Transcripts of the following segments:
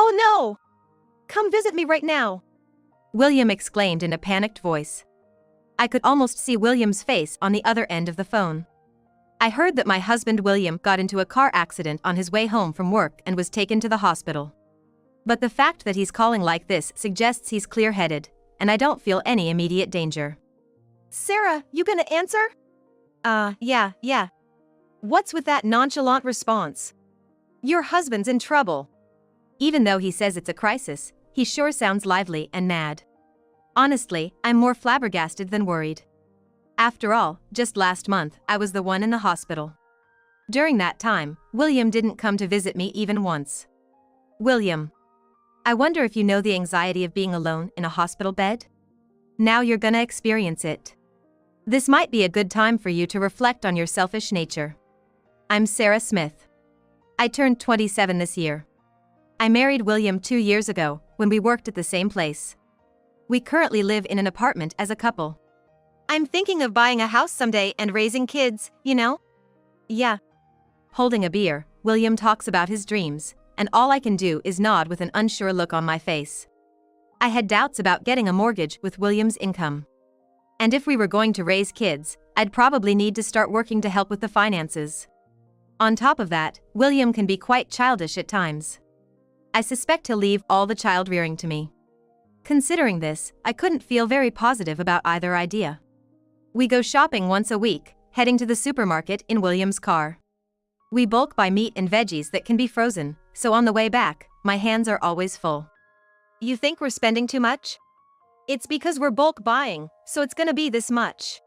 Oh no! Come visit me right now! William exclaimed in a panicked voice. I could almost see William's face on the other end of the phone. I heard that my husband William got into a car accident on his way home from work and was taken to the hospital. But the fact that he's calling like this suggests he's clear-headed, and I don't feel any immediate danger. Sarah, you gonna answer? Yeah. What's with that nonchalant response? Your husband's in trouble. Even though he says it's a crisis, he sure sounds lively and mad. Honestly, I'm more flabbergasted than worried. After all, just last month, I was the one in the hospital. During that time, William didn't come to visit me even once. William. I wonder if you know the anxiety of being alone in a hospital bed? Now you're gonna experience it. This might be a good time for you to reflect on your selfish nature. I'm Sarah Smith. I turned 27 this year. I married William 2 years ago, when we worked at the same place. We currently live in an apartment as a couple. I'm thinking of buying a house someday and raising kids, you know? Yeah. Holding a beer, William talks about his dreams, and all I can do is nod with an unsure look on my face. I had doubts about getting a mortgage with William's income. And if we were going to raise kids, I'd probably need to start working to help with the finances. On top of that, William can be quite childish at times. I suspect he'll leave all the child rearing to me. Considering this, I couldn't feel very positive about either idea. We go shopping once a week, heading to the supermarket in William's car. We bulk buy meat and veggies that can be frozen, so on the way back, my hands are always full. You think we're spending too much? It's because we're bulk buying, so it's gonna be this much.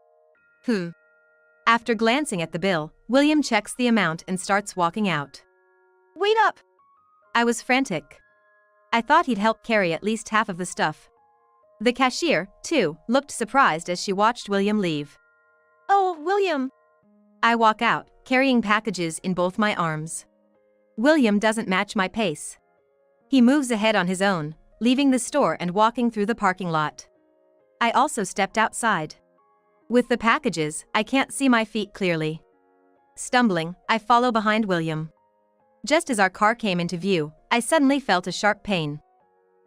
After glancing at the bill, William checks the amount and starts walking out. Wait up! I was frantic. I thought he'd help carry at least half of the stuff. The cashier, too, looked surprised as she watched William leave. Oh, William! I walk out, carrying packages in both my arms. William doesn't match my pace. He moves ahead on his own, leaving the store and walking through the parking lot. I also stepped outside. With the packages, I can't see my feet clearly. Stumbling, I follow behind William. Just as our car came into view, I suddenly felt a sharp pain.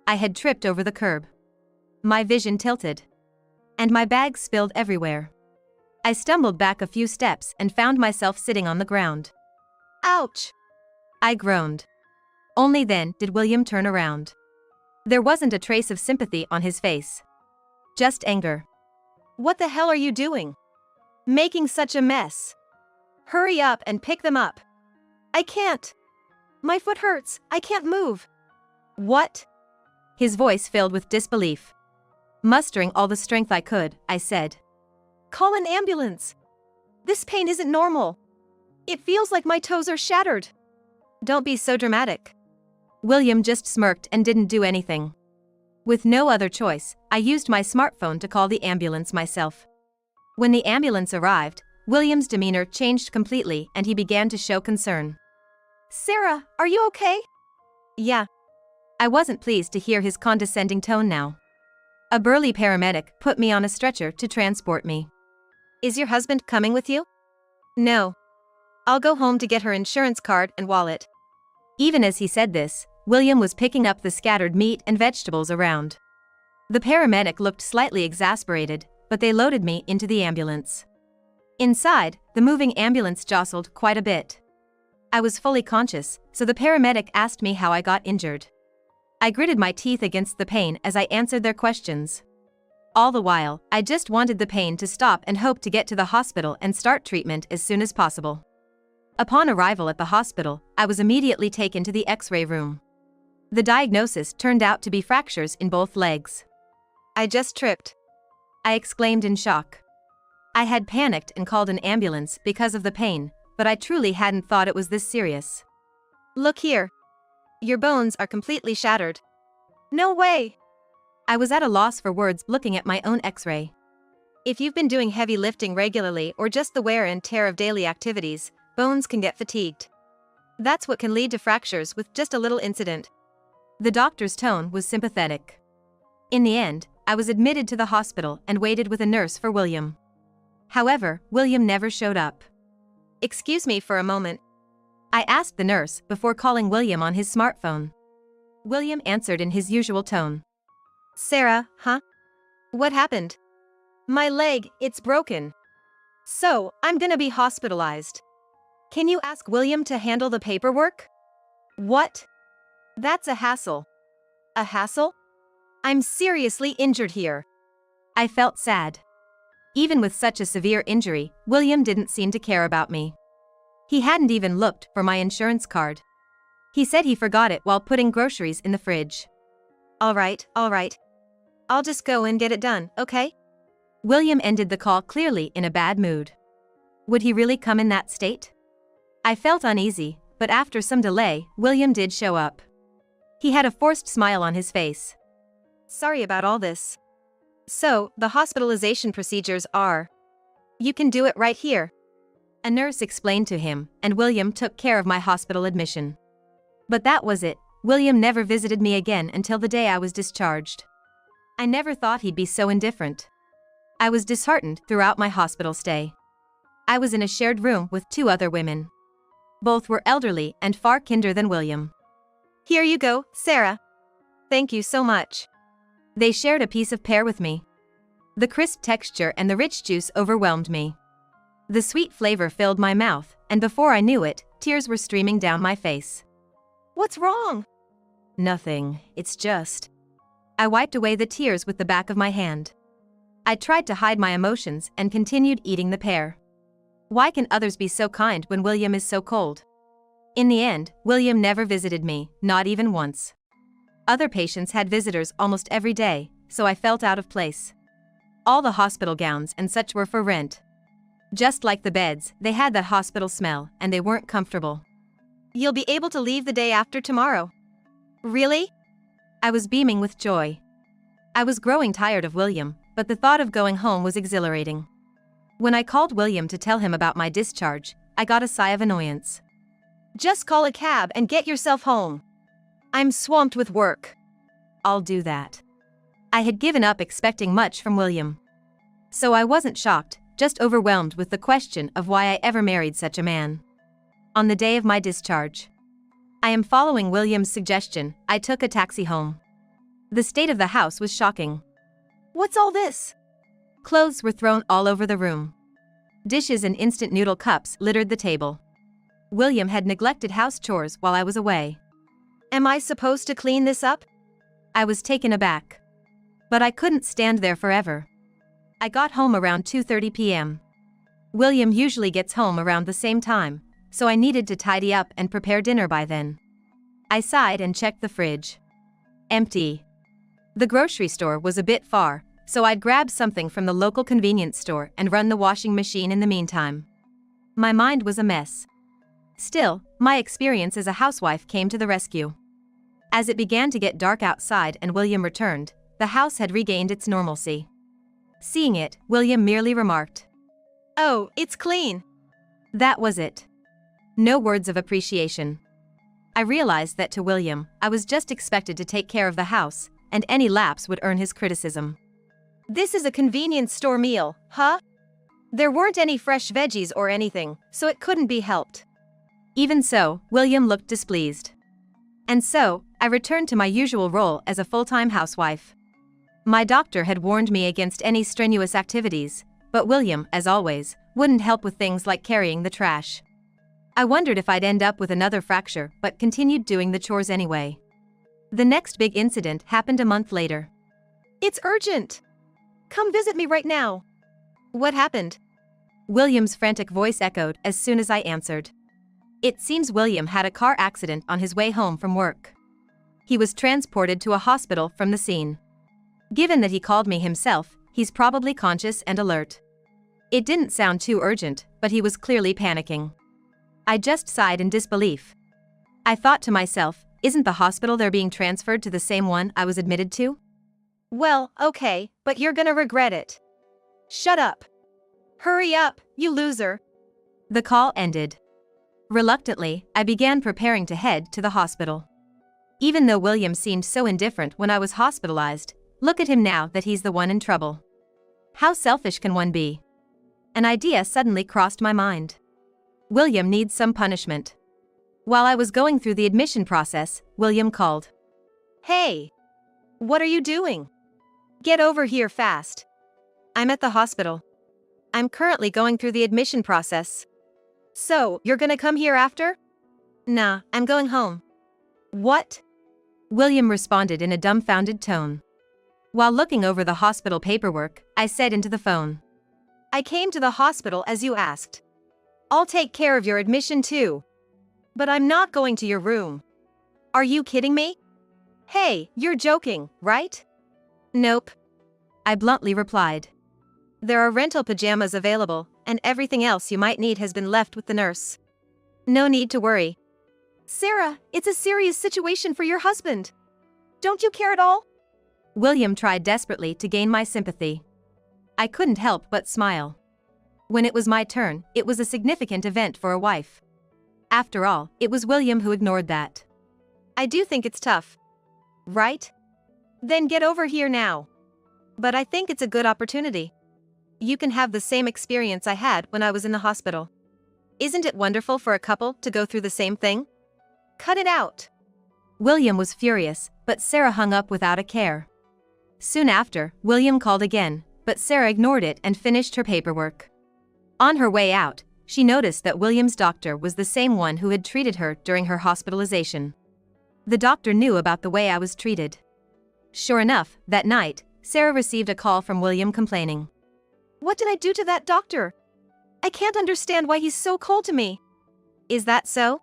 I had tripped over the curb. My vision tilted. And my bag spilled everywhere. I stumbled back a few steps and found myself sitting on the ground. Ouch! I groaned. Only then did William turn around. There wasn't a trace of sympathy on his face. Just anger. What the hell are you doing? Making such a mess. Hurry up and pick them up. I can't. My foot hurts, I can't move. What? His voice filled with disbelief. Mustering all the strength I could, I said. Call an ambulance. This pain isn't normal. It feels like my toes are shattered. Don't be so dramatic. William just smirked and didn't do anything. With no other choice, I used my smartphone to call the ambulance myself. When the ambulance arrived, William's demeanor changed completely and he began to show concern. Sarah, are you okay? Yeah. I wasn't pleased to hear his condescending tone now. A burly paramedic put me on a stretcher to transport me. Is your husband coming with you? No. I'll go home to get her insurance card and wallet. Even as he said this, William was picking up the scattered meat and vegetables around. The paramedic looked slightly exasperated, but they loaded me into the ambulance. Inside, the moving ambulance jostled quite a bit. I was fully conscious, so the paramedic asked me how I got injured. I gritted my teeth against the pain as I answered their questions. All the while, I just wanted the pain to stop and hoped to get to the hospital and start treatment as soon as possible. Upon arrival at the hospital, I was immediately taken to the X-ray room. The diagnosis turned out to be fractures in both legs. I just tripped. I exclaimed in shock. I had panicked and called an ambulance because of the pain, but I truly hadn't thought it was this serious. Look here. Your bones are completely shattered. No way! I was at a loss for words looking at my own X-ray. If you've been doing heavy lifting regularly or just the wear and tear of daily activities, bones can get fatigued. That's what can lead to fractures with just a little incident. The doctor's tone was sympathetic. In the end, I was admitted to the hospital and waited with a nurse for William. However, William never showed up. Excuse me for a moment. I asked the nurse before calling William on his smartphone. William answered in his usual tone. Sarah, huh? What happened? My leg, it's broken. So, I'm gonna be hospitalized. Can you ask William to handle the paperwork? What? That's a hassle. A hassle? I'm seriously injured here. I felt sad. Even with such a severe injury, William didn't seem to care about me. He hadn't even looked for my insurance card. He said he forgot it while putting groceries in the fridge. All right. I'll just go and get it done, okay? William ended the call clearly in a bad mood. Would he really come in that state? I felt uneasy, but after some delay, William did show up. He had a forced smile on his face. Sorry about all this. So, the hospitalization procedures are... You can do it right here. A nurse explained to him, and William took care of my hospital admission. But that was it. William never visited me again until the day I was discharged. I never thought he'd be so indifferent. I was disheartened throughout my hospital stay. I was in a shared room with 2 other women. Both were elderly and far kinder than William. Here you go, Sarah. Thank you so much. They shared a piece of pear with me. The crisp texture and the rich juice overwhelmed me. The sweet flavor filled my mouth, and before I knew it, tears were streaming down my face. What's wrong? Nothing, it's just... I wiped away the tears with the back of my hand. I tried to hide my emotions and continued eating the pear. Why can others be so kind when William is so cold? In the end, William never visited me, not even once. Other patients had visitors almost every day, so I felt out of place. All the hospital gowns and such were for rent. Just like the beds, they had that hospital smell, and they weren't comfortable. You'll be able to leave the day after tomorrow. Really? I was beaming with joy. I was growing tired of William, but the thought of going home was exhilarating. When I called William to tell him about my discharge, I got a sigh of annoyance. Just call a cab and get yourself home. I'm swamped with work. I'll do that. I had given up expecting much from William. So I wasn't shocked, just overwhelmed with the question of why I ever married such a man. On the day of my discharge, I am following William's suggestion, I took a taxi home. The state of the house was shocking. What's all this? Clothes were thrown all over the room. Dishes and instant noodle cups littered the table. William had neglected house chores while I was away. Am I supposed to clean this up? I was taken aback. But I couldn't stand there forever. I got home around 2:30 p.m. William usually gets home around the same time, so I needed to tidy up and prepare dinner by then. I sighed and checked the fridge. Empty. The grocery store was a bit far, so I'd grab something from the local convenience store and run the washing machine in the meantime. My mind was a mess. Still, my experience as a housewife came to the rescue. As it began to get dark outside and William returned, the house had regained its normalcy. Seeing it, William merely remarked, "Oh, it's clean." That was it. No words of appreciation. I realized that to William, I was just expected to take care of the house, and any lapse would earn his criticism. This is a convenience store meal, huh? There weren't any fresh veggies or anything, so it couldn't be helped. Even so, William looked displeased. And so, I returned to my usual role as a full-time housewife. My doctor had warned me against any strenuous activities, but William, as always, wouldn't help with things like carrying the trash. I wondered if I'd end up with another fracture, but continued doing the chores anyway. The next big incident happened a month later. It's urgent. Come visit me right now. What happened? William's frantic voice echoed as soon as I answered. It seems William had a car accident on his way home from work. He was transported to a hospital from the scene. Given that he called me himself, he's probably conscious and alert. It didn't sound too urgent, but he was clearly panicking. I just sighed in disbelief. I thought to myself, isn't the hospital they're being transferred to the same one I was admitted to? Well, okay, but you're gonna regret it. Shut up. Hurry up, you loser. The call ended. Reluctantly, I began preparing to head to the hospital. Even though William seemed so indifferent when I was hospitalized, look at him now that he's the one in trouble. How selfish can one be? An idea suddenly crossed my mind. William needs some punishment. While I was going through the admission process, William called. Hey! What are you doing? Get over here fast. I'm at the hospital. I'm currently going through the admission process. So, you're gonna come here after? Nah, I'm going home. What? William responded in a dumbfounded tone. While looking over the hospital paperwork, I said into the phone. I came to the hospital as you asked. I'll take care of your admission too. But I'm not going to your room. Are you kidding me? Hey, you're joking, right? Nope. I bluntly replied. There are rental pajamas available, and everything else you might need has been left with the nurse. No need to worry. Sarah, it's a serious situation for your husband. Don't you care at all? William tried desperately to gain my sympathy. I couldn't help but smile. When it was my turn, it was a significant event for a wife. After all, it was William who ignored that. I do think it's tough. Right? Then get over here now. But I think it's a good opportunity. You can have the same experience I had when I was in the hospital. Isn't it wonderful for a couple to go through the same thing? Cut it out. William was furious, but Sarah hung up without a care. Soon after, William called again, but Sarah ignored it and finished her paperwork. On her way out, she noticed that William's doctor was the same one who had treated her during her hospitalization. The doctor knew about the way I was treated. Sure enough, that night, Sarah received a call from William complaining. What did I do to that doctor? I can't understand why he's so cold to me. Is that so?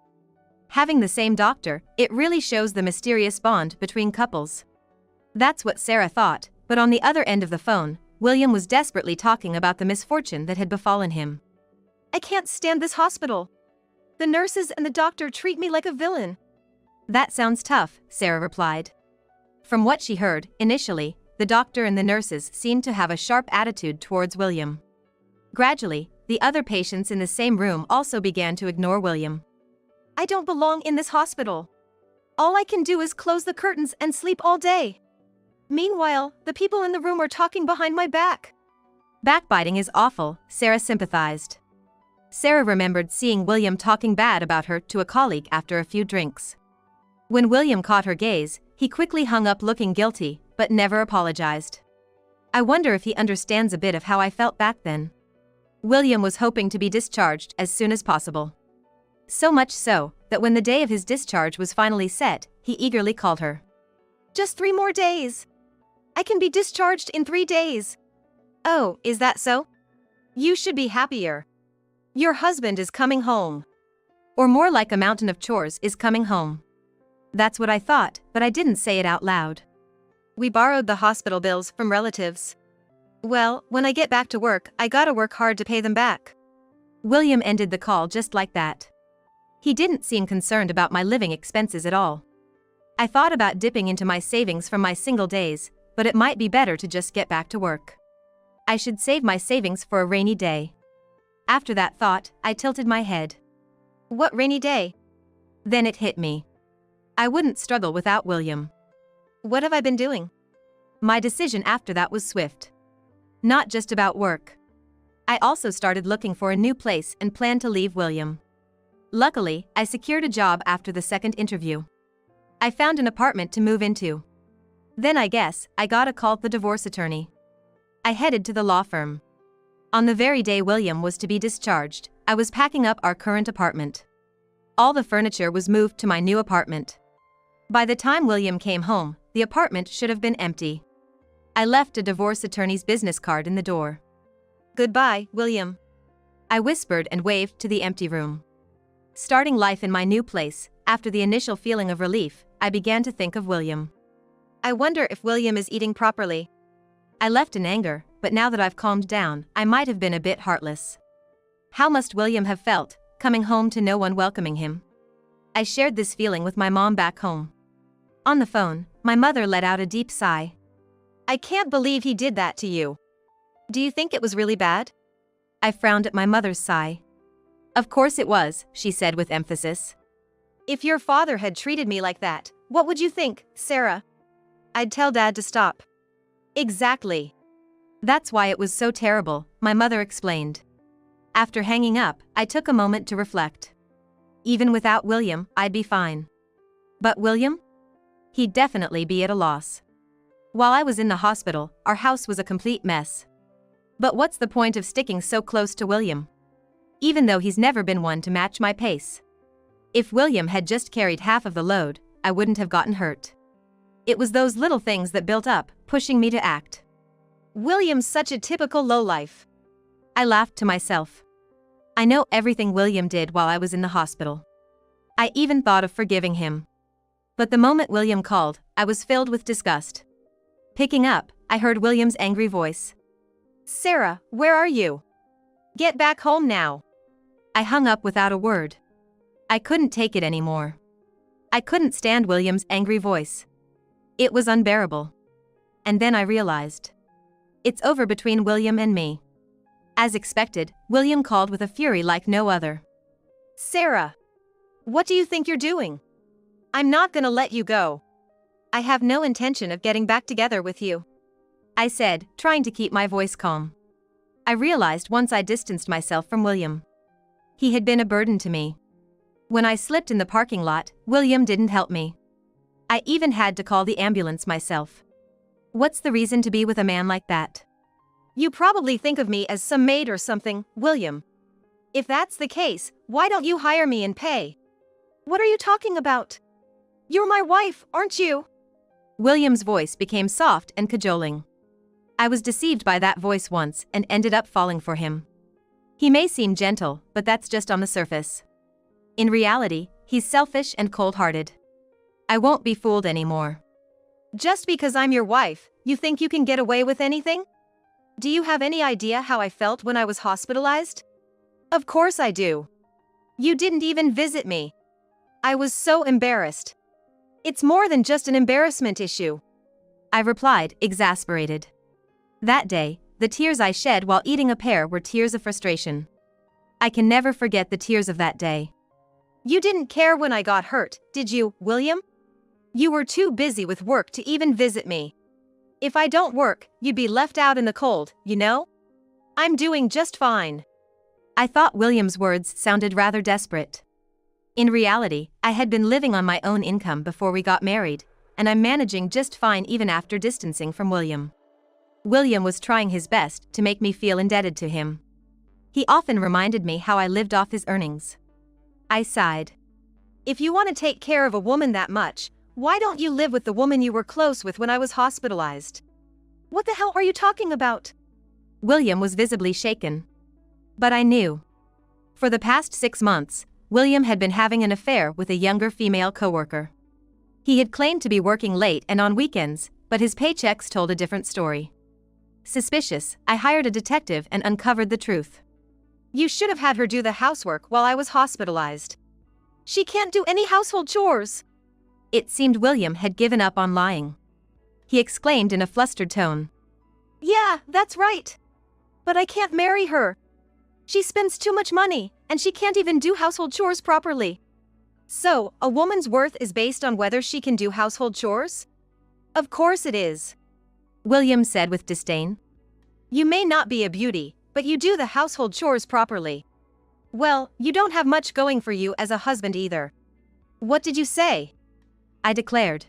Having the same doctor, it really shows the mysterious bond between couples. That's what Sarah thought, but on the other end of the phone, William was desperately talking about the misfortune that had befallen him. I can't stand this hospital. The nurses and the doctor treat me like a villain. That sounds tough, Sarah replied. From what she heard, initially, the doctor and the nurses seemed to have a sharp attitude towards William. Gradually, the other patients in the same room also began to ignore William. I don't belong in this hospital. All I can do is close the curtains and sleep all day. Meanwhile, the people in the room are talking behind my back. Backbiting is awful, Sarah sympathized. Sarah remembered seeing William talking bad about her to a colleague after a few drinks. When William caught her gaze, he quickly hung up looking guilty, but never apologized. I wonder if he understands a bit of how I felt back then. William was hoping to be discharged as soon as possible. So much so, that when the day of his discharge was finally set, he eagerly called her. Just 3 more days. I can be discharged in 3 days. Oh, is that so? You should be happier. Your husband is coming home. Or more like a mountain of chores is coming home. That's what I thought, but I didn't say it out loud. We borrowed the hospital bills from relatives. Well, when I get back to work, I gotta work hard to pay them back. William ended the call just like that. He didn't seem concerned about my living expenses at all. I thought about dipping into my savings from my single days, but it might be better to just get back to work. I should save my savings for a rainy day. After that thought, I tilted my head. What rainy day? Then it hit me. I wouldn't struggle without William. What have I been doing? My decision after that was swift. Not just about work. I also started looking for a new place and planned to leave William. Luckily, I secured a job after the second interview. I found an apartment to move into. Then I guess, I got a call at the divorce attorney. I headed to the law firm. On the very day William was to be discharged, I was packing up our current apartment. All the furniture was moved to my new apartment. By the time William came home, the apartment should have been empty. I left a divorce attorney's business card in the door. Goodbye, William. I whispered and waved to the empty room. Starting life in my new place, after the initial feeling of relief, I began to think of William. I wonder if William is eating properly. I left in anger, but now that I've calmed down, I might have been a bit heartless. How must William have felt, coming home to no one welcoming him? I shared this feeling with my mom back home. On the phone, my mother let out a deep sigh. I can't believe he did that to you. Do you think it was really bad? I frowned at my mother's sigh. Of course it was, she said with emphasis. If your father had treated me like that, what would you think, Sarah? I'd tell Dad to stop. Exactly. That's why it was so terrible, my mother explained. After hanging up, I took a moment to reflect. Even without William, I'd be fine. But William? he'd definitely be at a loss. While I was in the hospital, our house was a complete mess. But what's the point of sticking so close to William? Even though he's never been one to match my pace. If William had just carried half of the load, I wouldn't have gotten hurt. It was those little things that built up, pushing me to act. William's such a typical lowlife. I laughed to myself. I know everything William did while I was in the hospital. I even thought of forgiving him. But the moment William called, I was filled with disgust. Picking up, I heard William's angry voice. Sarah, where are you? Get back home now. I hung up without a word. I couldn't take it anymore. I couldn't stand William's angry voice. It was unbearable. And then I realized. It's over between William and me. As expected, William called with a fury like no other. Sarah, what do you think you're doing? I'm not gonna let you go. I have no intention of getting back together with you, I said, trying to keep my voice calm. I realized once I distanced myself from William. He had been a burden to me. When I slipped in the parking lot, William didn't help me. I even had to call the ambulance myself. What's the reason to be with a man like that? You probably think of me as some maid or something, William. If that's the case, why don't you hire me and pay? What are you talking about? You're my wife, aren't you? William's voice became soft and cajoling. I was deceived by that voice once and ended up falling for him. He may seem gentle, but that's just on the surface. In reality, he's selfish and cold-hearted. I won't be fooled anymore. Just because I'm your wife, you think you can get away with anything? Do you have any idea how I felt when I was hospitalized? Of course I do. You didn't even visit me. I was so embarrassed. It's more than just an embarrassment issue, I replied, exasperated. That day, the tears I shed while eating a pear were tears of frustration. I can never forget the tears of that day. You didn't care when I got hurt, did you, William? You were too busy with work to even visit me. If I don't work, you'd be left out in the cold, you know? I'm doing just fine. I thought William's words sounded rather desperate. In reality, I had been living on my own income before we got married, and I'm managing just fine even after distancing from William. William was trying his best to make me feel indebted to him. He often reminded me how I lived off his earnings. I sighed. If you want to take care of a woman that much, why don't you live with the woman you were close with when I was hospitalized? What the hell are you talking about? William was visibly shaken. But I knew. For the past 6 months, William had been having an affair with a younger female coworker. He had claimed to be working late and on weekends, but his paychecks told a different story. Suspicious, I hired a detective and uncovered the truth. You should have had her do the housework while I was hospitalized. She can't do any household chores. It seemed William had given up on lying. He exclaimed in a flustered tone. Yeah, that's right. But I can't marry her. She spends too much money, and she can't even do household chores properly. So, a woman's worth is based on whether she can do household chores? Of course it is, William said with disdain. You may not be a beauty, but you do the household chores properly. Well, you don't have much going for you as a husband either. What did you say? I declared.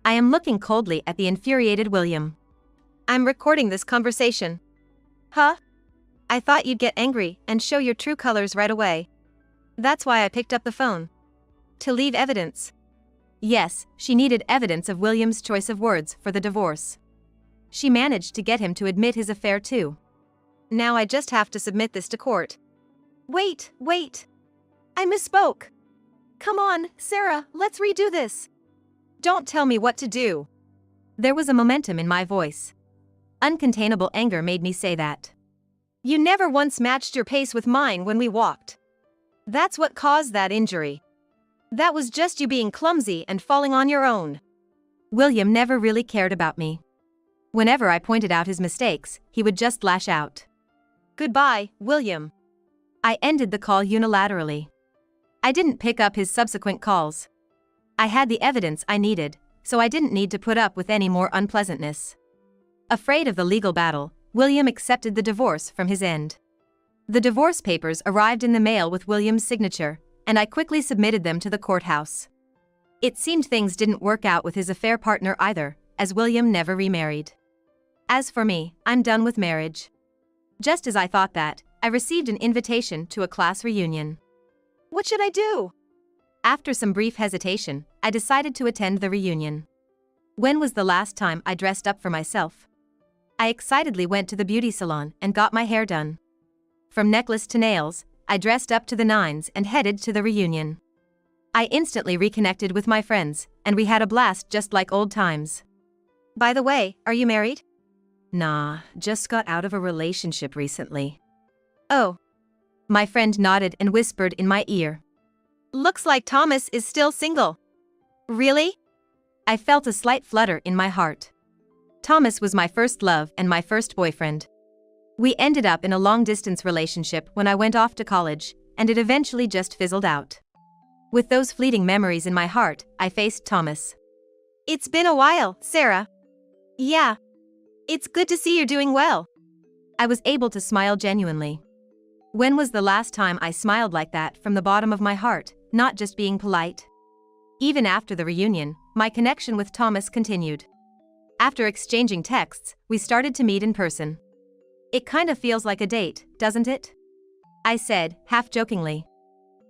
I am looking coldly at the infuriated William. I'm recording this conversation. Huh? I thought you'd get angry and show your true colors right away. That's why I picked up the phone. To leave evidence. Yes, she needed evidence of William's choice of words for the divorce. She managed to get him to admit his affair too. Now I just have to submit this to court. Wait. I misspoke. Come on, Sarah, let's redo this. Don't tell me what to do. There was a momentum in my voice. Uncontainable anger made me say that. You never once matched your pace with mine when we walked. That's what caused that injury. That was just you being clumsy and falling on your own. William never really cared about me. Whenever I pointed out his mistakes, he would just lash out. Goodbye, William. I ended the call unilaterally. I didn't pick up his subsequent calls. I had the evidence I needed, so I didn't need to put up with any more unpleasantness. Afraid of the legal battle, William accepted the divorce from his end. The divorce papers arrived in the mail with William's signature, and I quickly submitted them to the courthouse. It seemed things didn't work out with his affair partner either, as William never remarried. As for me, I'm done with marriage. Just as I thought that, I received an invitation to a class reunion. What should I do? After some brief hesitation, I decided to attend the reunion. When was the last time I dressed up for myself? I excitedly went to the beauty salon and got my hair done. From necklace to nails, I dressed up to the nines and headed to the reunion. I instantly reconnected with my friends, and we had a blast just like old times. By the way, are you married? Nah, just got out of a relationship recently. Oh. My friend nodded and whispered in my ear. Looks like Thomas is still single. Really? I felt a slight flutter in my heart. Thomas was my first love and my first boyfriend. We ended up in a long-distance relationship when I went off to college, and it eventually just fizzled out. With those fleeting memories in my heart, I faced Thomas. It's been a while, Sarah. Yeah. It's good to see you're doing well. I was able to smile genuinely. When was the last time I smiled like that from the bottom of my heart, not just being polite? Even after the reunion, my connection with Thomas continued. After exchanging texts, we started to meet in person. It kind of feels like a date, doesn't it? I said, half-jokingly.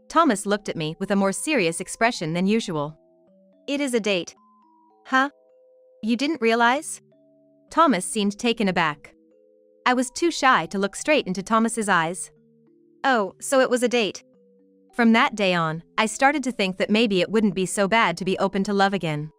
Thomas looked at me with a more serious expression than usual. It is a date. Huh? You didn't realize? Thomas seemed taken aback. I was too shy to look straight into Thomas's eyes. Oh, so it was a date. From that day on, I started to think that maybe it wouldn't be so bad to be open to love again.